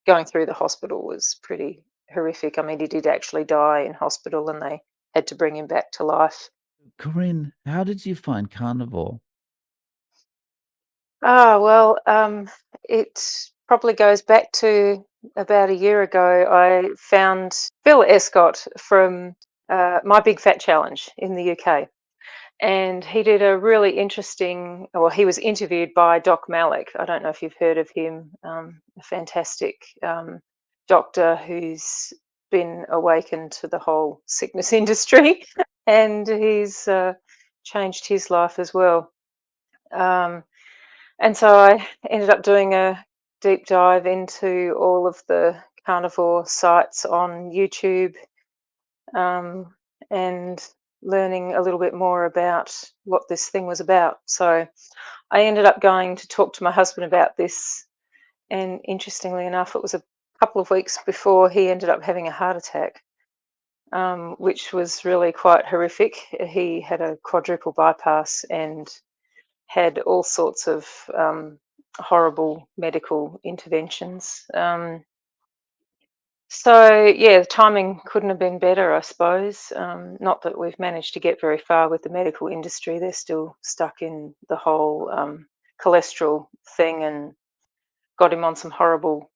going through the hospital was pretty horrific. I mean, he did actually die in hospital, and they had to bring him back to life. Corinne, how did you find Carnivore? Well, it probably goes back to about a year ago. I found Phil Escott from My Big Fat Challenge in the UK. And he did a really interesting, well, he was interviewed by Doc Malik. I don't know if you've heard of him, a fantastic doctor who's been awakened to the whole sickness industry, and he's changed his life as well. Um, and so I ended up doing a deep dive into all of the carnivore sites on YouTube, um, and learning a little bit more about what this thing was about. So I ended up going to talk to my husband about this, and interestingly enough, it was a couple of weeks before he ended up having a heart attack, which was really quite horrific. He had a quadruple bypass and had all sorts of horrible medical interventions. So yeah, the timing couldn't have been better, I suppose. Not that we've managed to get very far with the medical industry; they're still stuck in the whole cholesterol thing, and got him on some horrible,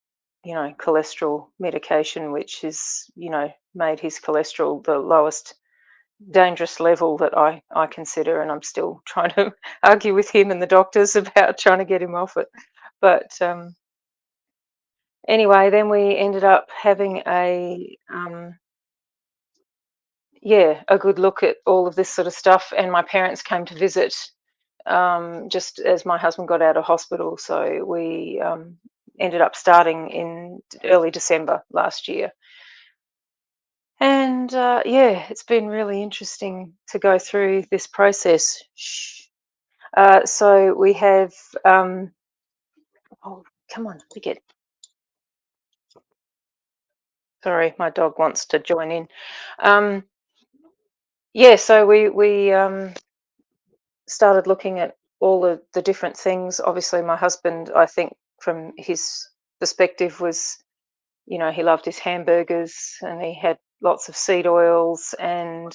cholesterol medication, which is, made his cholesterol the lowest dangerous level that I consider, and I'm still trying to argue with him and the doctors about trying to get him off it. But anyway, then we ended up having a good look at all of this sort of stuff, and my parents came to visit just as my husband got out of hospital. So we ended up starting in early December last year. And yeah, it's been really interesting to go through this process. Shh. So we have, oh, come on, we get, sorry, my dog wants to join in. Um, yeah, so we started looking at all of the different things. Obviously, my husband, I think, from his perspective, was, he loved his hamburgers, and he had lots of seed oils and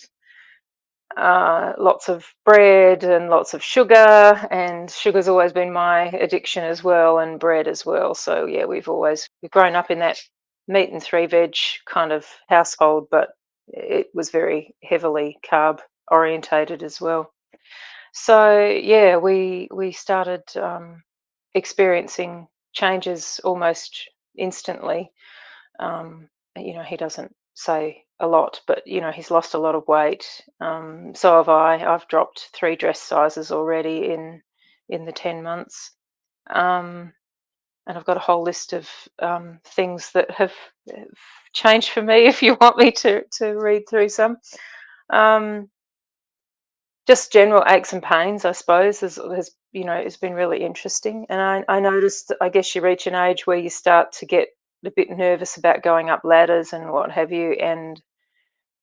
lots of bread and lots of sugar. And sugar's always been my addiction as well, and bread as well. So yeah, we've grown up in that meat and three veg kind of household, but it was very heavily carb orientated as well. So yeah, we started experiencing changes almost instantly. He doesn't say a lot, but he's lost a lot of weight. So have I. I've dropped 3 dress sizes already in the 10 months, um, and I've got a whole list of things that have changed for me. If you want me to read through some. Um, just general aches and pains, I suppose, has been really interesting. And I noticed, I guess you reach an age where you start to get a bit nervous about going up ladders and what have you, and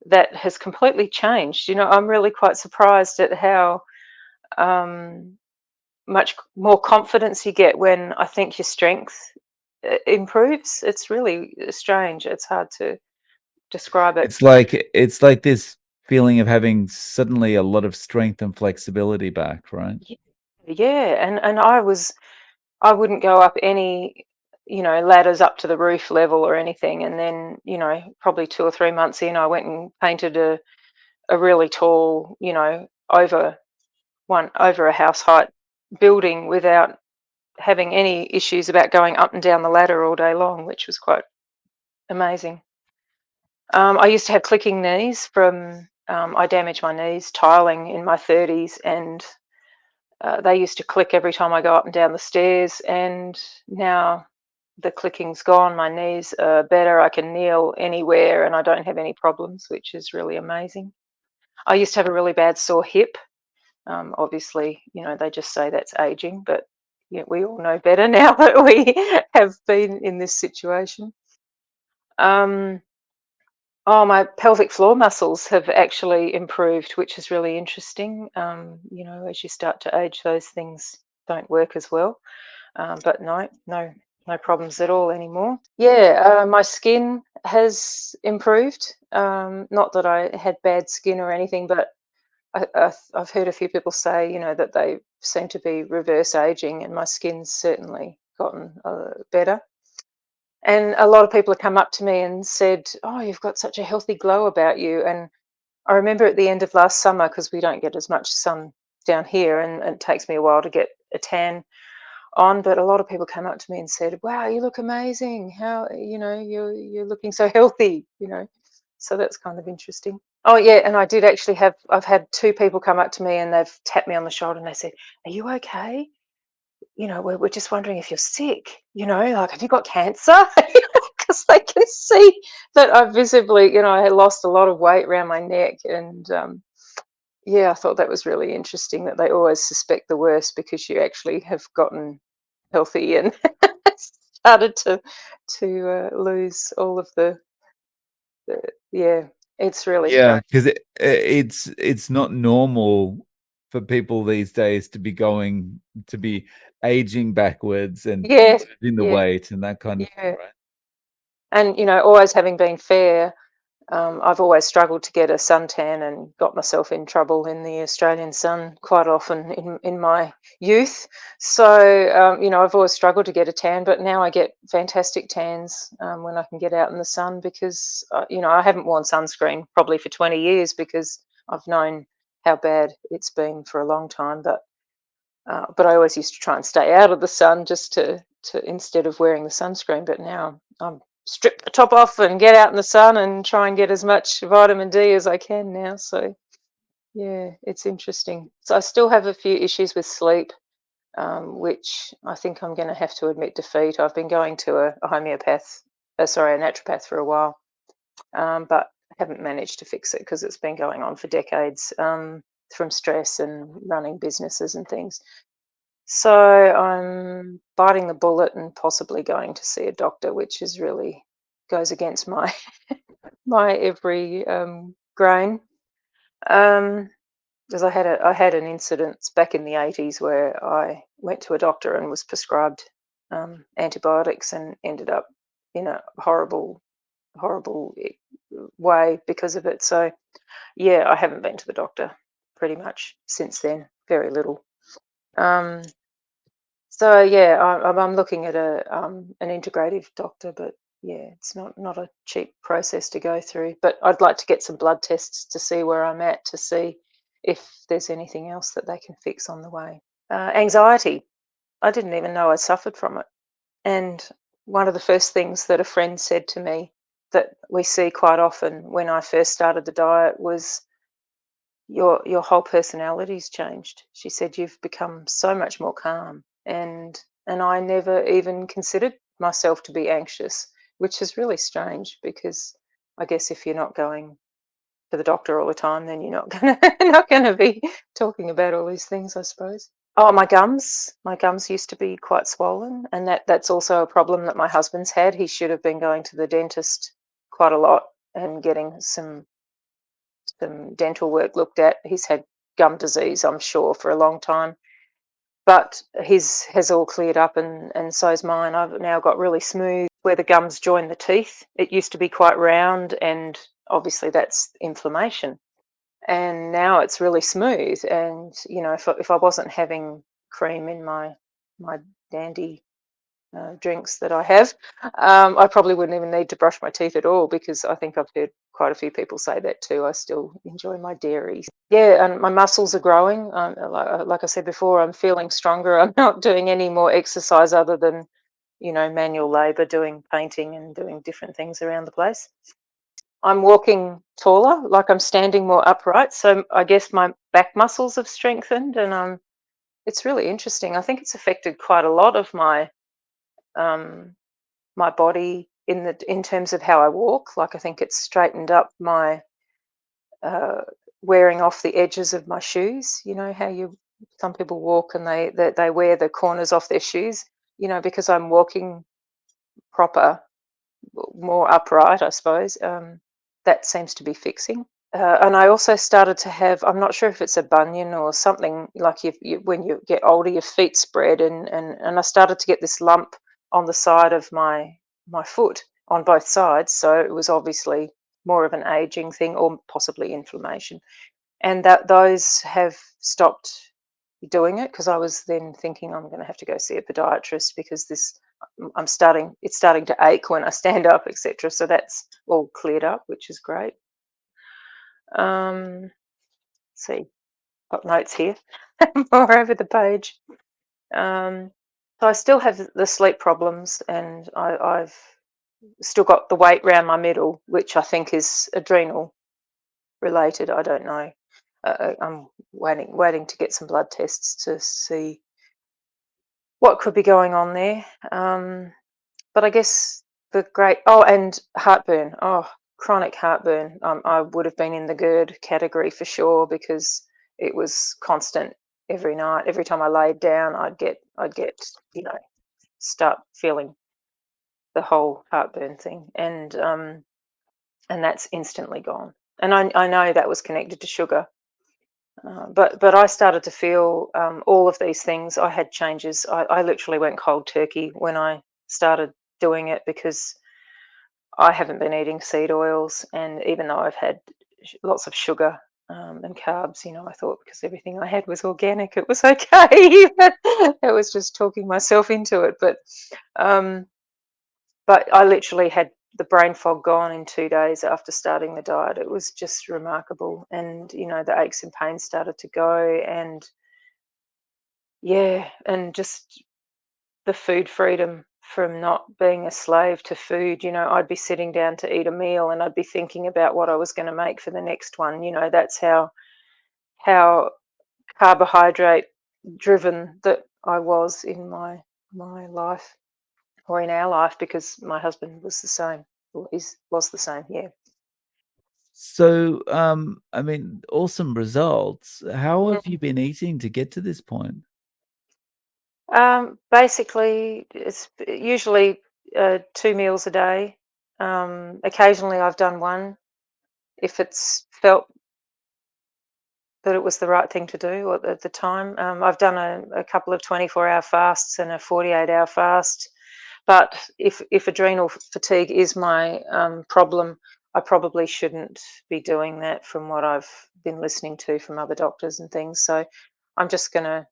that has completely changed. I'm really quite surprised at how um, much more confidence you get when I think your strength improves. It's really strange. It's hard to describe it. It's like this feeling of having suddenly a lot of strength and flexibility back, right? Yeah, yeah. And I wouldn't go up any, ladders up to the roof level or anything. And then, probably 2 or 3 months in, I went and painted a really tall, over a house height building without having any issues about going up and down the ladder all day long, which was quite amazing. I used to have clicking knees I damaged my knees tiling in my 30s, and they used to click every time I go up and down the stairs, and now the clicking's gone. My knees are better. I can kneel anywhere, and I don't have any problems, which is really amazing. I used to have a really bad sore hip. Obviously, they just say that's aging, but yeah, we all know better now that we have been in this situation. Um, oh, my pelvic floor muscles have actually improved, which is really interesting. As you start to age, those things don't work as well. But no, no. no problems at all anymore. Yeah, my skin has improved. Not that I had bad skin or anything, but I've heard a few people say, that they seem to be reverse aging, and my skin's certainly gotten better. And a lot of people have come up to me and said, "Oh, you've got such a healthy glow about you." And I remember at the end of last summer, because we don't get as much sun down here, and it takes me a while to get a tan on, but a lot of people came up to me and said, "Wow, you look amazing. How, you're looking so healthy." So that's kind of interesting. Oh yeah, and I've had two people come up to me and they've tapped me on the shoulder and they said, "Are you okay? We're just wondering if you're sick, like, have you got cancer?" Because they can see that I visibly, I had lost a lot of weight around my neck. And yeah, I thought that was really interesting that they always suspect the worst because you actually have gotten healthy and started to lose all of the yeah, it's really Yeah, strange. because it's not normal for people these days to be aging backwards and Yes, losing the yeah, weight and that kind of thing, yeah. right? And always having been fair, I've always struggled to get a suntan and got myself in trouble in the Australian sun quite often in my youth. So, I've always struggled to get a tan, but now I get fantastic tans when I can get out in the sun because, I haven't worn sunscreen probably for 20 years because I've known how bad it's been for a long time. But I always used to try and stay out of the sun just to instead of wearing the sunscreen. But now I'm strip the top off and get out in the sun and try and get as much vitamin D as I can now. So yeah, it's interesting. So I still have a few issues with sleep, which I think I'm going to have to admit defeat. I've been going to a a naturopath for a while, but I haven't managed to fix it because it's been going on for decades, from stress and running businesses and things. So I'm biting the bullet and possibly going to see a doctor, which is really goes against my my every grain. Um, because I had an incident back in the 80s where I went to a doctor and was prescribed antibiotics and ended up in a horrible way because of it. So yeah, I haven't been to the doctor pretty much since then. Very little. Um, So yeah, I'm looking at an integrative doctor, but yeah, it's not a cheap process to go through. But I'd like to get some blood tests to see where I'm at, to see if there's anything else that they can fix on the way. Anxiety. I didn't even know I suffered from it. And one of the first things that a friend said to me that we see quite often when I first started the diet was, your whole personality's changed. She said, "You've become so much more calm." And I never even considered myself to be anxious, which is really strange because I guess if you're not going to the doctor all the time, then you're not gonna not gonna be talking about all these things, I suppose. Oh, my gums. My gums used to be quite swollen, and that's also a problem that my husband's had. He should have been going to the dentist quite a lot and getting some dental work looked at. He's had gum disease, I'm sure, for a long time, but his has all cleared up, and so's mine. I've now got really smooth where the gums join the teeth. It used to be quite round, and obviously that's inflammation. And now it's really smooth. And if I wasn't having cream in my dandy drinks that I have, I probably wouldn't even need to brush my teeth at all because I think I've heard quite a few people say that too. I still enjoy my dairy. Yeah, and my muscles are growing. Like I said before, I'm feeling stronger. I'm not doing any more exercise other than, manual labor, doing painting and doing different things around the place. I'm walking taller, like I'm standing more upright. So I guess my back muscles have strengthened, and it's really interesting. I think it's affected quite a lot of um, my body in terms of how I walk. Like I think it's straightened up my uh, wearing off the edges of my shoes. You know how you some people walk and they wear the corners off their shoes. Because I'm walking proper, more upright, I suppose. That seems to be fixing. And I also started to have, I'm not sure if it's a bunion or something, like when you get older, your feet spread, and I started to get this lump on the side of my foot on both sides, so it was obviously more of an aging thing or possibly inflammation. And that those have stopped doing it because I was then thinking I'm going to have to go see a podiatrist because this it's starting to ache when I stand up, etc. So that's all cleared up, which is great. Let's see, got notes here more over the page. Um, so I still have the sleep problems, and I've still got the weight around my middle, which I think is adrenal related. I don't know. I'm waiting to get some blood tests to see what could be going on there. But I guess the great and heartburn. Oh, chronic heartburn. I would have been in the GERD category for sure because it was constant every night. Every time I laid down, I'd get start feeling the whole heartburn thing, and that's instantly gone. And I know that was connected to sugar. But I started to feel all of these things. I had changes. I literally went cold turkey when I started doing it because I haven't been eating seed oils, and even though I've had lots of sugar and carbs, I thought because everything I had was organic, it was okay. It was just talking myself into it. Um, but I literally had the brain fog gone in 2 days after starting the diet. It was just remarkable, and the aches and pains started to go, and yeah, and just the food freedom from not being a slave to food. I'd be sitting down to eat a meal and I'd be thinking about what I was going to make for the next one. That's how carbohydrate driven that I was in my life or in our life because my husband was the same. Or was the same, yeah. So, I mean, awesome results. How have you been eating to get to this point? Basically, it's usually 2 meals a day. Occasionally, I've done one if it's felt that it was the right thing to do at the time. I've done a couple of 24-hour fasts and a 48-hour fast. But if adrenal fatigue is my problem, I probably shouldn't be doing that from what I've been listening to from other doctors and things. So I'm just going to,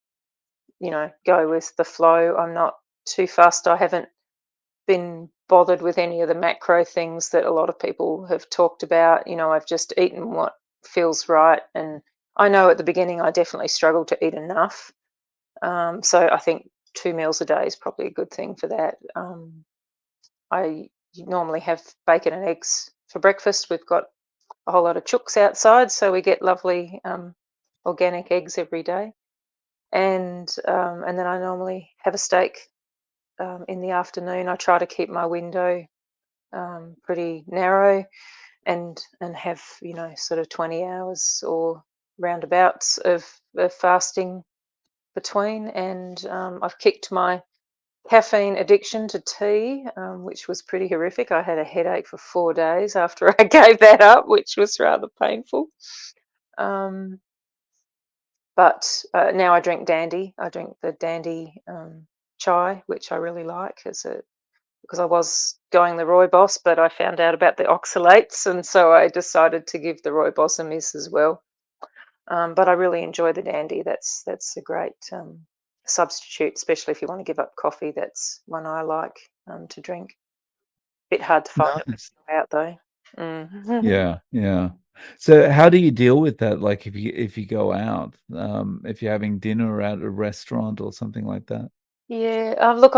go with the flow. I'm not too fussed. I haven't been bothered with any of the macro things that a lot of people have talked about. I've just eaten what feels right. And I know at the beginning I definitely struggled to eat enough. So I think 2 meals a day is probably a good thing for that. I normally have bacon and eggs for breakfast. We've got a whole lot of chooks outside, so we get lovely organic eggs every day. And then I normally have a steak in the afternoon. I try to keep my window pretty narrow and have sort of 20 hours or roundabouts of fasting between. And I've kicked my caffeine addiction to tea, which was pretty horrific. I had a headache for 4 days after I gave that up, which was rather painful. Um, but now I drink dandy. I drink the dandy chai, which I really like because I was going the rooibos, but I found out about the oxalates, and so I decided to give the rooibos a miss as well. But I really enjoy the dandy. That's a great substitute, especially if you want to give up coffee. That's one I like to drink. Bit hard to find it when Nice. you go out though. Mm. Yeah, yeah. So how do you deal with that? Like if you go out, if you're having dinner at a restaurant or something like that? Yeah, look,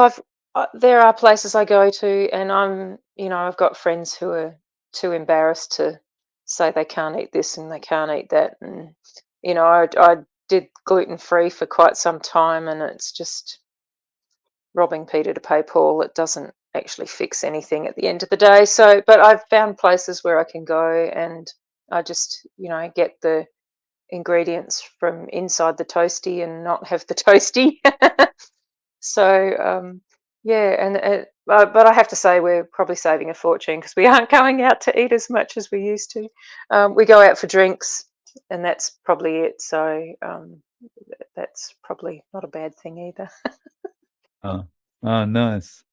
there are places I go to, and I've got friends who are too embarrassed to say they can't eat this and they can't eat that, and I did gluten free for quite some time, and it's just robbing Peter to pay Paul. It doesn't actually fix anything at the end of the day. So, but I've found places where I can go, and I just get the ingredients from inside the toasty and not have the toasty. So, yeah, and but I have to say we're probably saving a fortune because we aren't going out to eat as much as we used to. We go out for drinks, and that's probably it. So that's probably not a bad thing either. Oh, oh, nice.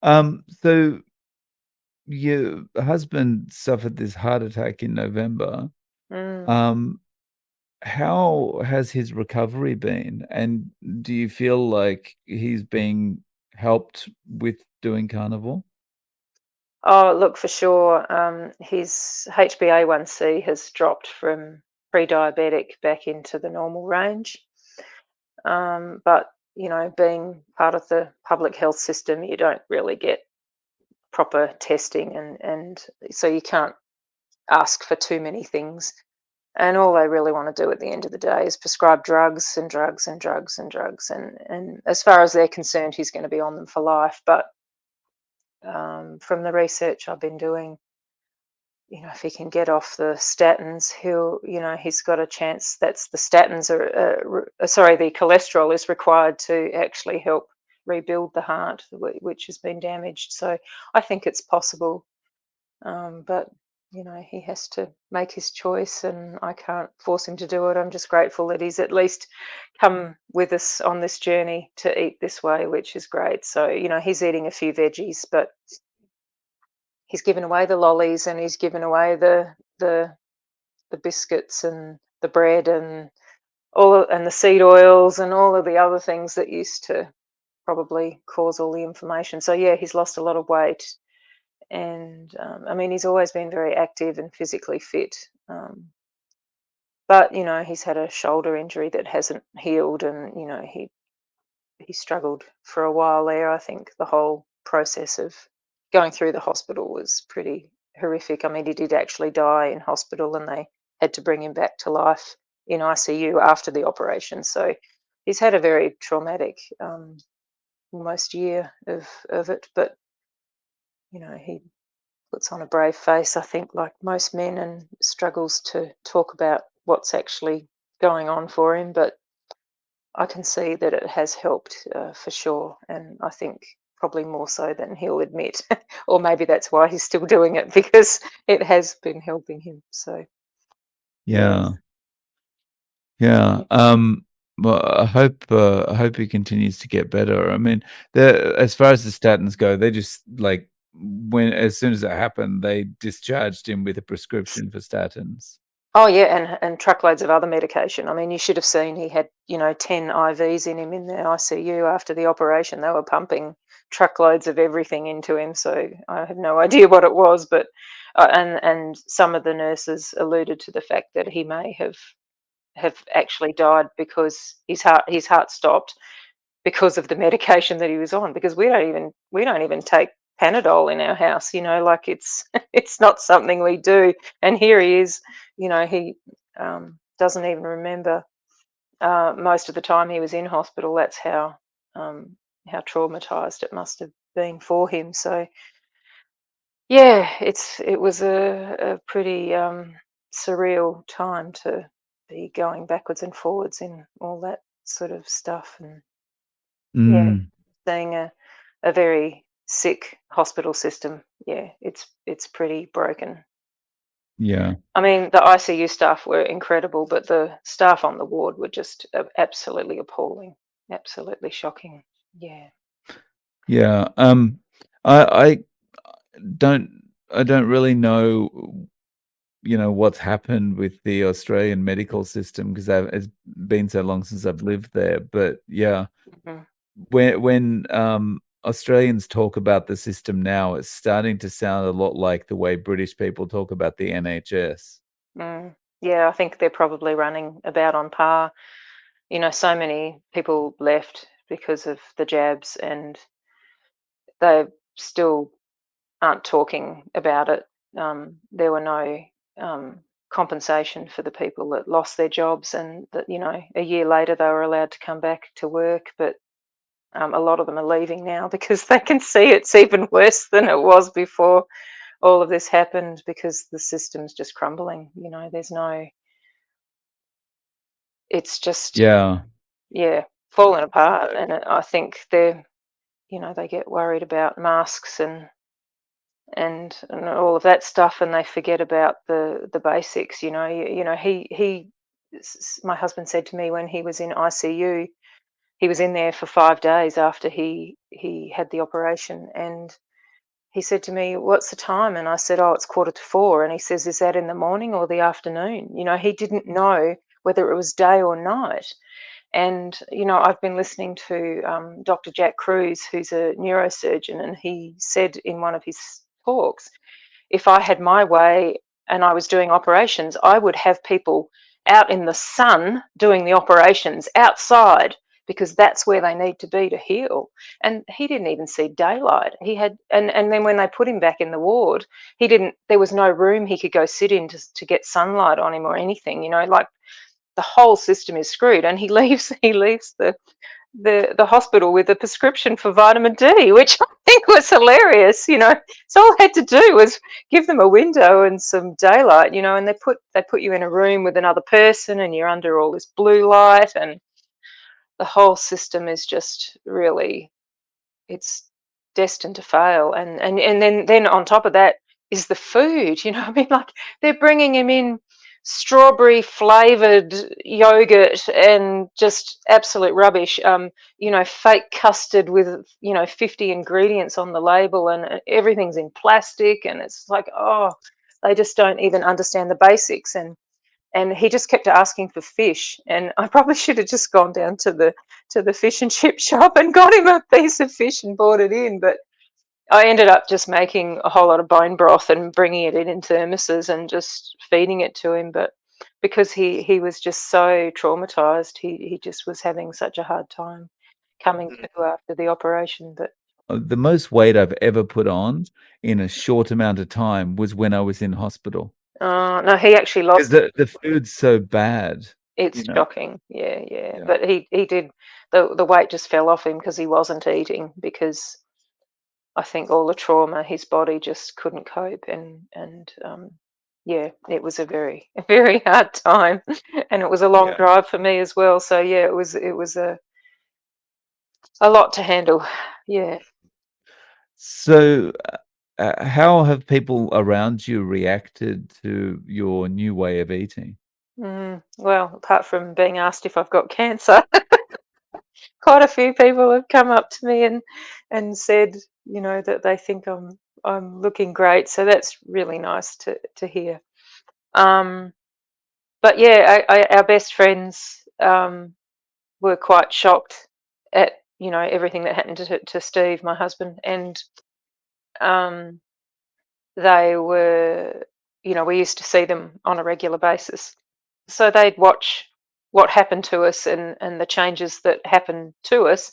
So your husband suffered this heart attack in November. Mm. Um, how has his recovery been? And do you feel like he's being helped with doing carnivore? Oh, look, for sure. His HbA1c has dropped from pre-diabetic back into the normal range. But being part of the public health system, you don't really get proper testing, and so you can't ask for too many things. And all they really want to do at the end of the day is prescribe drugs and drugs and drugs and drugs. And as far as they're concerned, he's going to be on them for life. But from the research I've been doing, if he can get off the statins, he's got a chance. That's the statins sorry, the cholesterol is required to actually help rebuild the heart, which has been damaged. So I think it's possible, but he has to make his choice, and I can't force him to do it. I'm just grateful that he's at least come with us on this journey to eat this way, which is great. So he's eating a few veggies, but he's given away the lollies, and he's given away the biscuits and the bread and and the seed oils and all of the other things that used to probably cause all the inflammation. So yeah, he's lost a lot of weight, and I mean, he's always been very active and physically fit. But he's had a shoulder injury that hasn't healed, and he struggled for a while there. I think the whole process of going through the hospital was pretty horrific. I mean, he did actually die in hospital, and they had to bring him back to life in ICU after the operation. So he's had a very traumatic almost year of it. But he puts on a brave face, I think, like most men, and struggles to talk about what's actually going on for him. But I can see that it has helped, for sure, and I think probably more so than he'll admit. Or maybe that's why he's still doing it, because it has been helping him. So yeah. Yeah. Yeah. Well, I hope he continues to get better. I mean, as far as the statins go, they just like when as soon as it happened, they discharged him with a prescription for statins. Oh yeah, and truckloads of other medication. I mean, you should have seen he had 10 IVs in him in the ICU after the operation. They were pumping truckloads of everything into him. So I have no idea what it was, but and some of the nurses alluded to the fact that he may have actually died because his heart stopped because of the medication that he was on, because we don't even take Panadol in our house, like it's it's not something we do. And here he is, he doesn't even remember most of the time he was in hospital. That's how traumatized it must have been for him. So yeah, it was a pretty surreal time to be going backwards and forwards in all that sort of stuff. And yeah, Mm, seeing a very sick hospital system, yeah, it's pretty broken. yeah. I mean, the ICU staff were incredible, but the staff on the ward were just absolutely appalling, absolutely shocking. Yeah. Yeah. I don't I don't really know, what's happened with the Australian medical system because it's been so long since I've lived there. But yeah, Mhm. when Australians talk about the system now, it's starting to sound a lot like the way British people talk about the NHS. Mm. Yeah, I think they're probably running about on par. So many people left because of the jabs, and they still aren't talking about it. There were no compensation for the people that lost their jobs, and that a year later they were allowed to come back to work. But a lot of them are leaving now because they can see it's even worse than it was before all of this happened, because the system's just crumbling. There's no. It's just, Yeah. yeah, falling So, apart. And I think they get worried about masks and all of that stuff, and they forget about the basics. My husband said to me when he was in ICU, he was in there for 5 days after he had the operation, and he said to me, "What's the time?" And I said, "Oh, it's 3:45." And he says, "Is that in the morning or the afternoon?" He didn't know whether it was day or night. And I've been listening to Dr. Jack Cruz, who's a neurosurgeon, and he said in one of his talks, if I had my way and I was doing operations, I would have people out in the sun doing the operations outside, because that's where they need to be to heal. And he didn't even see daylight. He had, and then when they put him back in the ward, there was no room he could go sit in to get sunlight on him or anything, like the whole system is screwed. And he leaves the hospital with a prescription for vitamin D, which I think was hilarious. So all I had to do was give them a window and some daylight, and they put you in a room with another person, and you're under all this blue light, and the whole system is just really, it's destined to fail. And then on top of that is the food. I mean, like, they're bringing him in strawberry flavored yogurt and just absolute rubbish. Fake custard with 50 ingredients on the label, and everything's in plastic, and it's like, oh, they just don't even understand the basics. And he just kept asking for fish, and I probably should have just gone down to the fish and chip shop and got him a piece of fish and brought it in. But I ended up just making a whole lot of bone broth and bringing it in thermoses and just feeding it to him. But because he was just so traumatized, he just was having such a hard time coming to after the operation. But The most weight I've ever put on in a short amount of time was when I was in hospital. no, he actually Because lost. the food's so bad, It's you know? shocking. Yeah, yeah. Yeah. But he did, the weight just fell off him because he wasn't eating, because I think all the trauma, his body just couldn't cope. And yeah, it was a very a very hard time, and it was a long Yeah. drive for me as well. So yeah, it was a lot to handle. Yeah. So, how have people around you reacted to your new way of eating? Well, apart from being asked if I've got cancer, quite a few people have come up to me and said, that they think I'm looking great. So that's really nice to hear. Um, but yeah, our best friends were quite shocked at everything that happened to Steve, my husband, and um, they were, we used to see them on a regular basis, so they'd watch what happened to us and the changes that happened to us,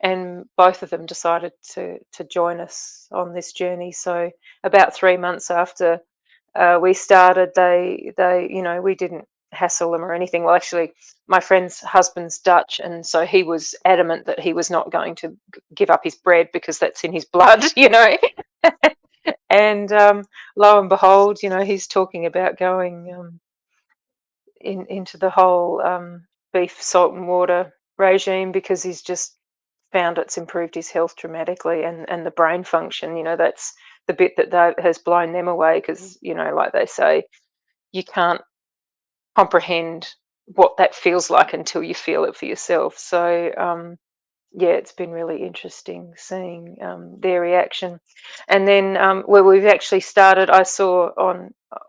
and both of them decided to join us on this journey. So about 3 months after we started, they we didn't hassle them or anything. Well, actually, my friend's husband's Dutch, and so he was adamant that he was not going to give up his bread because that's in his blood. And lo and behold, he's talking about going into the whole beef, salt, and water regime, because he's just found it's improved his health dramatically, and the brain function. That's the bit that has blown them away, because like they say, you can't comprehend what that feels like until you feel it for yourself. So yeah, it's been really interesting seeing their reaction. And then where we've actually started, I saw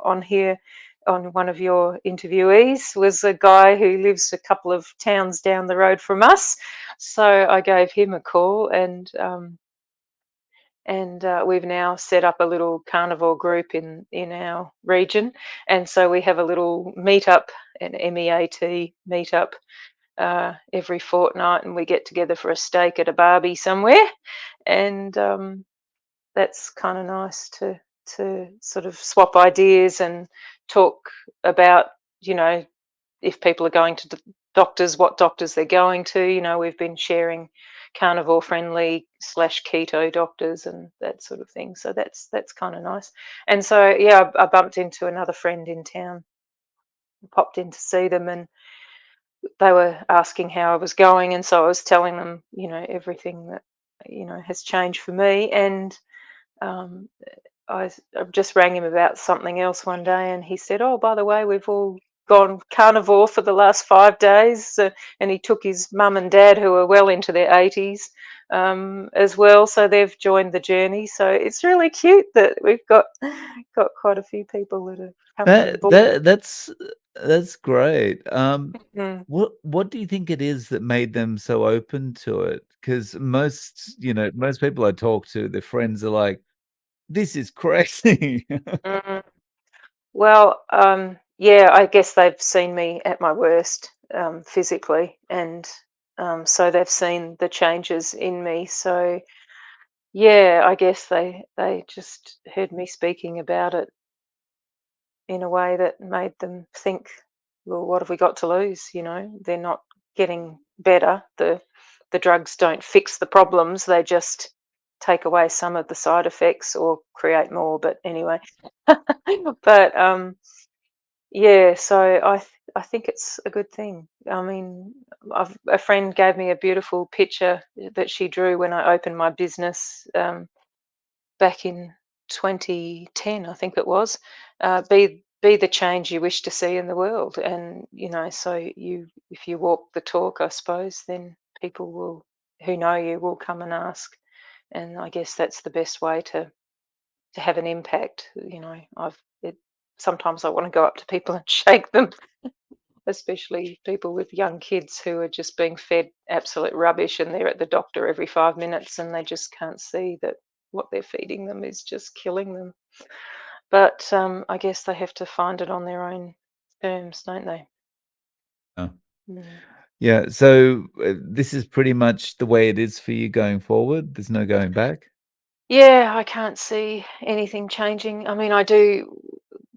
on here, on one of your interviewees, was a guy who lives a couple of towns down the road from us. So I gave him a call, and we've now set up a little carnivore group in our region, and so we have a little meetup, an MEAT meetup, every fortnight, and we get together for a steak at a barbie somewhere, and that's kind of nice to sort of swap ideas and talk about, you know if people are going to doctors, what doctors they're going to. We've been sharing carnivore friendly slash keto doctors and that sort of thing. So that's kind of nice. And so yeah, I bumped into another friend in town, popped in to see them, and they were asking how I was going, and so I was telling them, everything that has changed for me. And um, I just rang him about something else one day, and he said, "Oh, by the way, we've all gone carnivore for the last 5 days, and he took his mum and dad, who are well into their 80s, as well. So they've joined the journey. So it's really cute that we've got quite a few people that are coming on That board. that's great. Mm, What do you think it is that made them so open to it? Because most people I talk to, their friends are like, "This is crazy." mm. Well, yeah, I guess they've seen me at my worst, physically, and so they've seen the changes in me. So yeah, I guess they just heard me speaking about it in a way that made them think, well, what have we got to lose? They're not getting better. The drugs don't fix the problems. They just take away some of the side effects or create more. But anyway, but yeah, so I think it's a good thing. I mean, a friend gave me a beautiful picture that she drew when I opened my business, back in 2010, I think it was. Be the change you wish to see in the world, and so if you walk the talk, I suppose, then people who know you will come and ask, and I guess that's the best way to have an impact. Sometimes I want to go up to people and shake them, especially people with young kids who are just being fed absolute rubbish, and they're at the doctor every 5 minutes and they just can't see that what they're feeding them is just killing them. But I guess they have to find it on their own terms, don't they? Yeah. Mm. Yeah, so, this is pretty much the way it is for you going forward? There's no going back? Yeah, I can't see anything changing. I mean,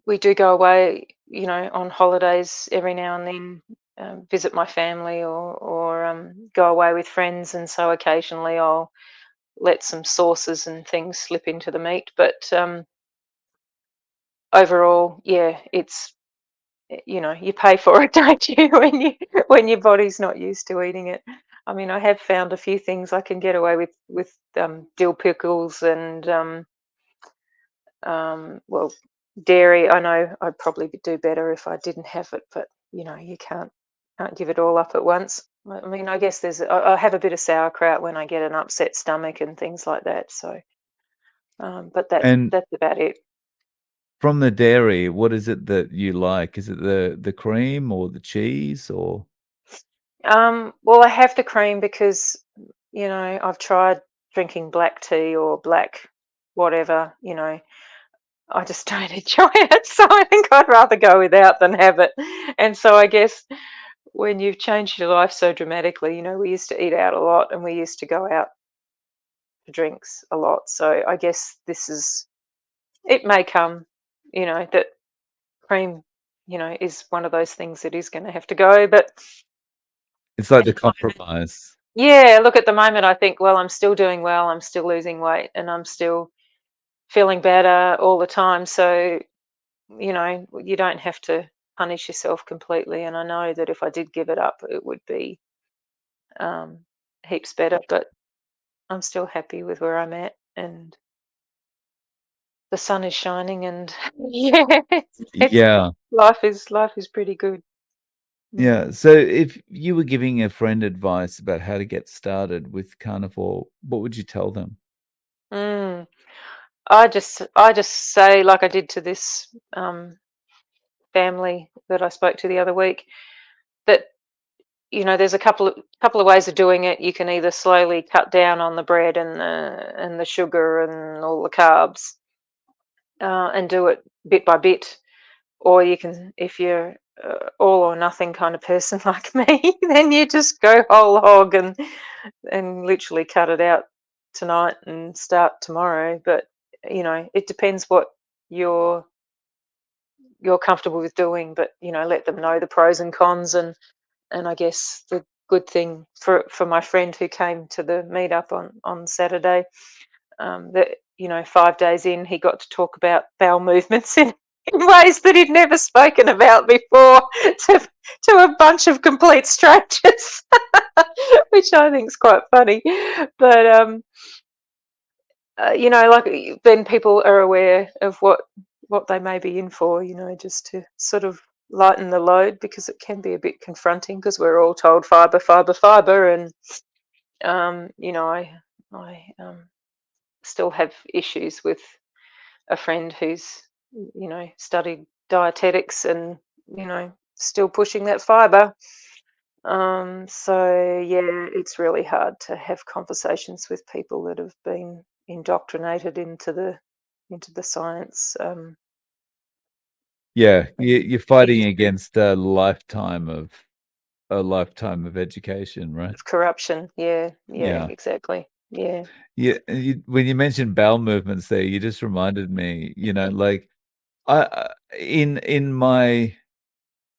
we do go away, on holidays every now and then, visit my family, or go away with friends, and so occasionally I'll let some sauces and things slip into the meat. But overall, yeah, you pay for it, don't you, when your body's not used to eating it. I mean, I have found a few things I can get away with dill pickles and well, dairy. I know I'd probably do better if I didn't have it, but you can't give it all up at once. I mean, I guess I have a bit of sauerkraut when I get an upset stomach and things like that. So, but And that's about it. from the dairy, what is it that you like? Is it the cream or the cheese or Well, I have the cream because I've tried drinking black tea or black whatever. I just don't enjoy it, so I think I'd rather go without than have it. And so I guess when you've changed your life so dramatically, we used to eat out a lot and we used to go out for drinks a lot. So I guess it may come, that cream, is one of those things that is going to have to go. But it's like at the the moment, compromise? yeah, look, at the moment, I think, well, I'm still doing well, I'm still losing weight, and I'm still feeling better all the time. So, you don't have to punish yourself completely. And I know that if I did give it up, it would be um, heaps better. But I'm still happy with where I'm at, and the sun is shining, and yeah, it's Yeah. life is pretty good. Yeah, Mm. so if you were giving a friend advice about how to get started with Carnivore, what would you tell them? Mm. I just say, like I did to this family that I spoke to the other week, that there's a couple of ways of doing it. You can either slowly cut down on the bread and the sugar and all the carbs, and do it bit by bit, or you can, if you're all or nothing kind of person like me, then you just go whole hog and literally cut it out tonight and start tomorrow. But it depends what you're you're comfortable with doing. But let them know the pros and cons. And I guess the good thing for my friend who came to the meetup on Saturday, that 5 days in, he got to talk about bowel movements in ways that he'd never spoken about before to to a bunch of complete strangers, which I think is quite funny. But like, then people are aware of what they may be in for. Just to sort of lighten the load, because it can be a bit confronting because we're all told fibre, fibre, fibre, and I still have issues with a friend who's studied dietetics and still pushing that fibre. So yeah, it's really hard to have conversations with people that have been indoctrinated into the science Yeah, you're fighting industry against a lifetime of education, right? of corruption. Yeah, yeah, Yeah. exactly. Yeah, Yeah, when you mentioned bowel movements there, you just reminded me, like, in my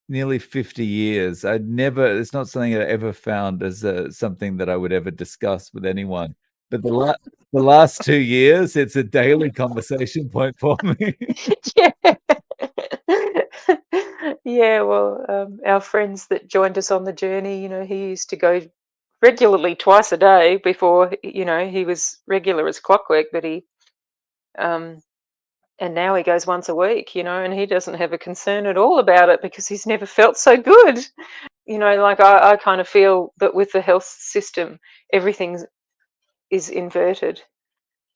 nearly 50 years, it's not something I ever found as, something that I would ever discuss with anyone, but the last 2 years, it's a daily conversation point for me. yeah, yeah. Well, our friends that joined us on the journey, he used to go regularly twice a day before. He was regular as clockwork, but he um, and now he goes once a week, and he doesn't have a concern at all about it because he's never felt so good. Like I kind of feel that with the health system, everything is inverted.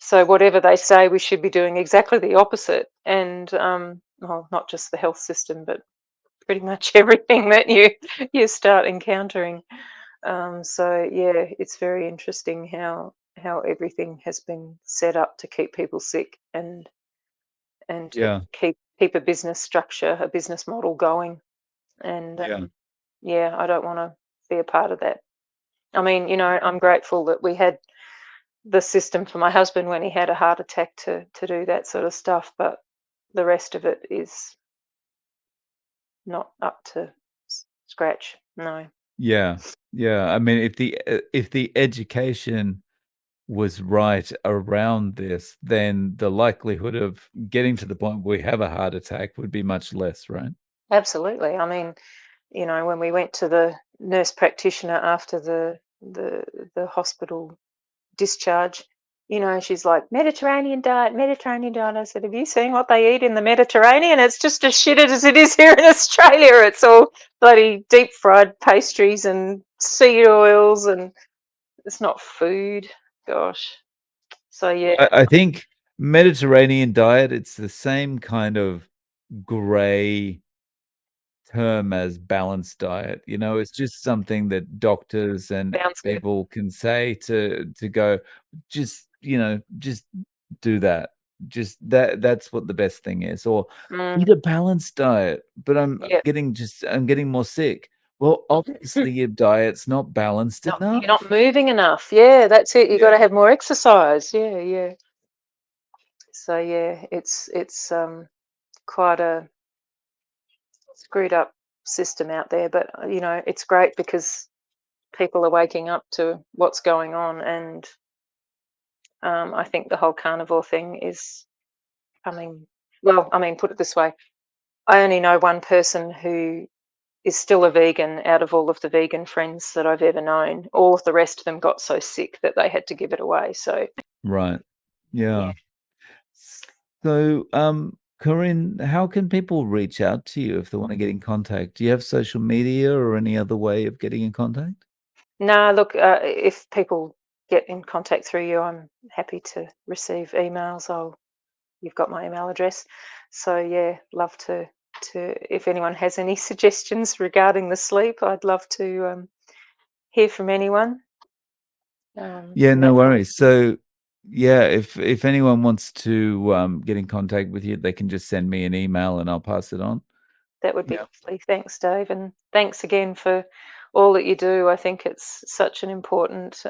So whatever they say, we should be doing exactly the opposite. And well, not just the health system, but pretty much everything that you start encountering. So yeah, it's very interesting how everything has been set up to keep people sick and to Yeah, keep a business structure, a business model going. And yeah, yeah, I don't want to be a part of that. I mean, I'm grateful that we had the system for my husband when he had a heart attack to do that sort of stuff, but the rest of it is not up to scratch. No, yeah, yeah. I mean, if the education was right around this, then the likelihood of getting to the point where we have a heart attack would be much less, right? absolutely. I mean, when we went to the nurse practitioner after the hospital discharge, she's like, Mediterranean diet, Mediterranean diet. I said, have you seen what they eat in the Mediterranean? It's just as shit as it is here in Australia. It's all bloody deep fried pastries and seed oils, and it's not food. Gosh. So yeah, I think Mediterranean diet, it's the same kind of gray term as balanced diet. It's just something that doctors and sounds good. people can say to go, just do that. Just that's what the best thing is. Or Mm, eat a balanced diet, but yeah. I'm getting more sick. Well, obviously your diet's not balanced Not, you're enough. not moving enough. Yeah, that's it. You got Yeah. to have more exercise. Yeah, yeah. So yeah, it's quite a screwed up system out there, but it's great because people are waking up to what's going on, and I think the whole carnivore thing is coming. Well, I mean, put it this way: I only know one person who is still a vegan out of all of the vegan friends that I've ever known. All of the rest of them got so sick that they had to give it away. So Right. yeah. Yeah. So, Corinne, how can people reach out to you if they want to get in contact? Do you have social media or any other way of getting in contact? No, look, if people get in contact through you, I'm happy to receive emails. You've got my email address. So yeah, love to if anyone has any suggestions regarding the sleep, I'd love to hear from anyone. Yeah, And that no worries. So, yeah, if anyone wants to get in contact with you, they can just send me an email and I'll pass it on. that would be Yeah. lovely. Thanks, Dave, and thanks again for all that you do. I think it's such an important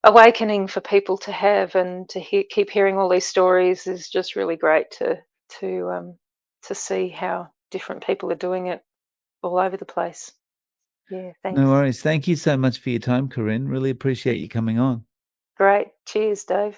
awakening for people to have, and to keep hearing all these stories is just really great to to see how different people are doing it all over the place. Yeah, No thanks. worries. Thank you so much for your time, Corinne. Really appreciate you coming on. Great. Cheers, Dave.